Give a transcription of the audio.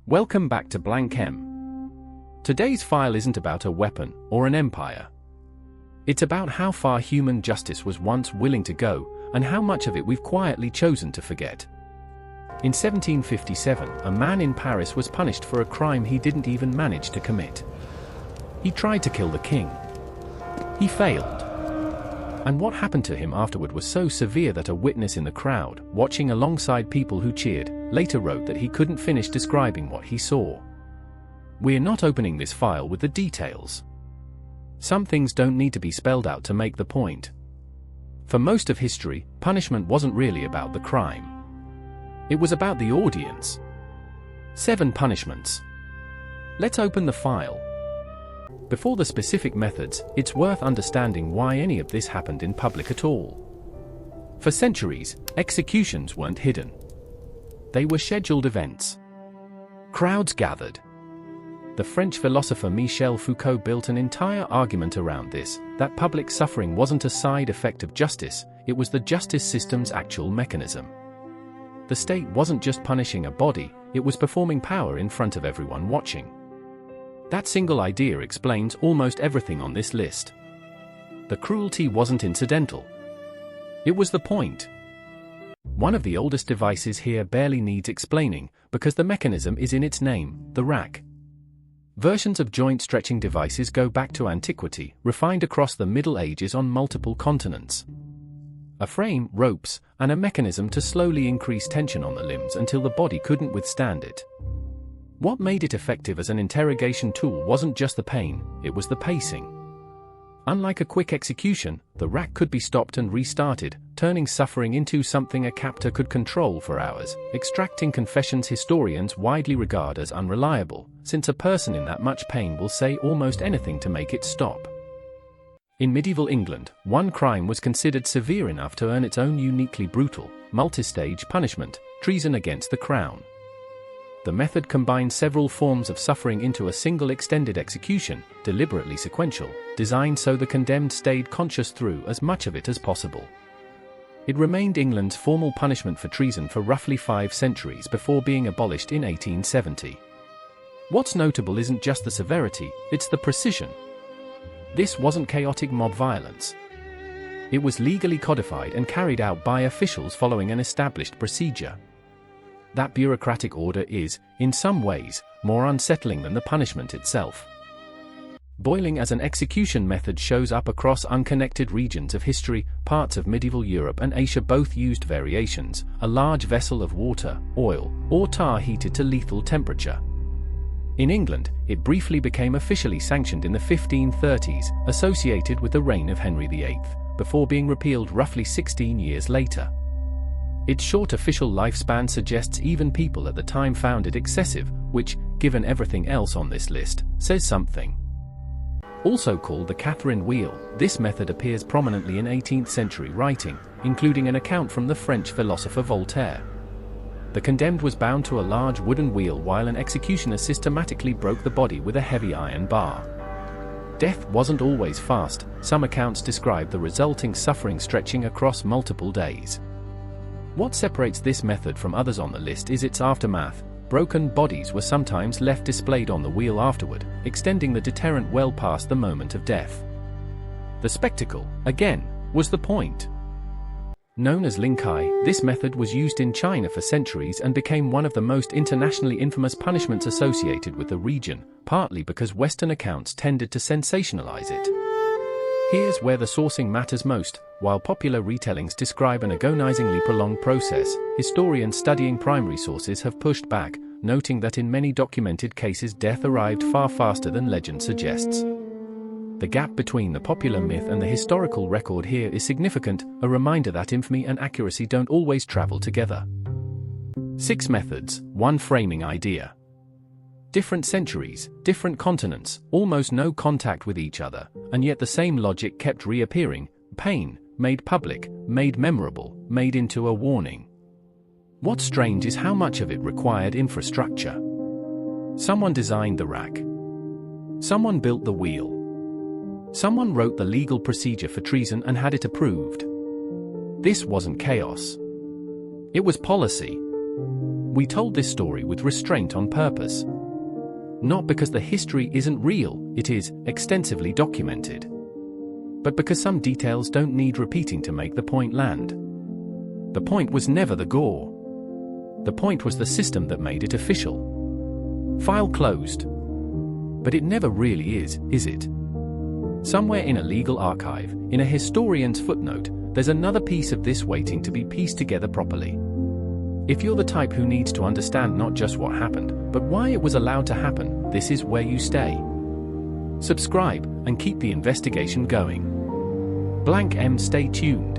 Welcome back to Blank M. Today's file isn't about a weapon or an empire. It's about how far human justice was once willing to go, and how much of it we've quietly chosen to forget. In 1757, a man in Paris was punished for a crime he didn't even manage to commit. He tried to kill the king. He failed. And what happened to him afterward was so severe that a witness in the crowd, watching alongside people who cheered, later wrote that he couldn't finish describing what he saw. We're not opening this file with the details. Some things don't need to be spelled out to make the point. For most of history, punishment wasn't really about the crime. It was about the audience. 7 punishments. Let's open the file. Before the specific methods, it's worth understanding why any of this happened in public at all. For centuries, executions weren't hidden. They were scheduled events. Crowds gathered. The French philosopher Michel Foucault built an entire argument around this, that public suffering wasn't a side effect of justice, it was the justice system's actual mechanism. The state wasn't just punishing a body, it was performing power in front of everyone watching. That single idea explains almost everything on this list. The cruelty wasn't incidental. It was the point. One of the oldest devices here barely needs explaining, because the mechanism is in its name, the rack. Versions of joint-stretching devices go back to antiquity, refined across the Middle Ages on multiple continents. A frame, ropes, and a mechanism to slowly increase tension on the limbs until the body couldn't withstand it. What made it effective as an interrogation tool wasn't just the pain, it was the pacing. Unlike a quick execution, the rack could be stopped and restarted, turning suffering into something a captor could control for hours, extracting confessions historians widely regard as unreliable, since a person in that much pain will say almost anything to make it stop. In medieval England, one crime was considered severe enough to earn its own uniquely brutal, multi-stage punishment: treason against the crown. The method combined several forms of suffering into a single extended execution, deliberately sequential, designed so the condemned stayed conscious through as much of it as possible. It remained England's formal punishment for treason for roughly 5 centuries before being abolished in 1870. What's notable isn't just the severity, it's the precision. This wasn't chaotic mob violence. It was legally codified and carried out by officials following an established procedure. That bureaucratic order is, in some ways, more unsettling than the punishment itself. Boiling as an execution method shows up across unconnected regions of history. Parts of medieval Europe and Asia both used variations: a large vessel of water, oil, or tar heated to lethal temperature. In England, it briefly became officially sanctioned in the 1530s, associated with the reign of Henry VIII, before being repealed roughly 16 years later. Its short official lifespan suggests even people at the time found it excessive, which, given everything else on this list, says something. Also called the Catherine wheel, this method appears prominently in 18th century writing, including an account from the French philosopher Voltaire. The condemned was bound to a large wooden wheel while an executioner systematically broke the body with a heavy iron bar. Death wasn't always fast, some accounts describe the resulting suffering stretching across multiple days. What separates this method from others on the list is its aftermath. Broken bodies were sometimes left displayed on the wheel afterward, extending the deterrent well past the moment of death. The spectacle, again, was the point. Known as linkai, this method was used in China for centuries and became one of the most internationally infamous punishments associated with the region, partly because Western accounts tended to sensationalize it. Here's where the sourcing matters most. While popular retellings describe an agonizingly prolonged process, historians studying primary sources have pushed back, noting that in many documented cases death arrived far faster than legend suggests. The gap between the popular myth and the historical record here is significant, a reminder that infamy and accuracy don't always travel together. 6 methods, 1 framing idea. Different centuries, different continents, almost no contact with each other, and yet the same logic kept reappearing: pain, made public, made memorable, made into a warning. What's strange is how much of it required infrastructure. Someone designed the rack. Someone built the wheel. Someone wrote the legal procedure for treason and had it approved. This wasn't chaos. It was policy. We told this story with restraint on purpose. Not because the history isn't real, it is extensively documented. But because some details don't need repeating to make the point land. The point was never the gore. The point was the system that made it official. File closed. But it never really is it? Somewhere in a legal archive, in a historian's footnote, there's another piece of this waiting to be pieced together properly. If you're the type who needs to understand not just what happened, but why it was allowed to happen, this is where you stay. Subscribe, and keep the investigation going. Stay tuned.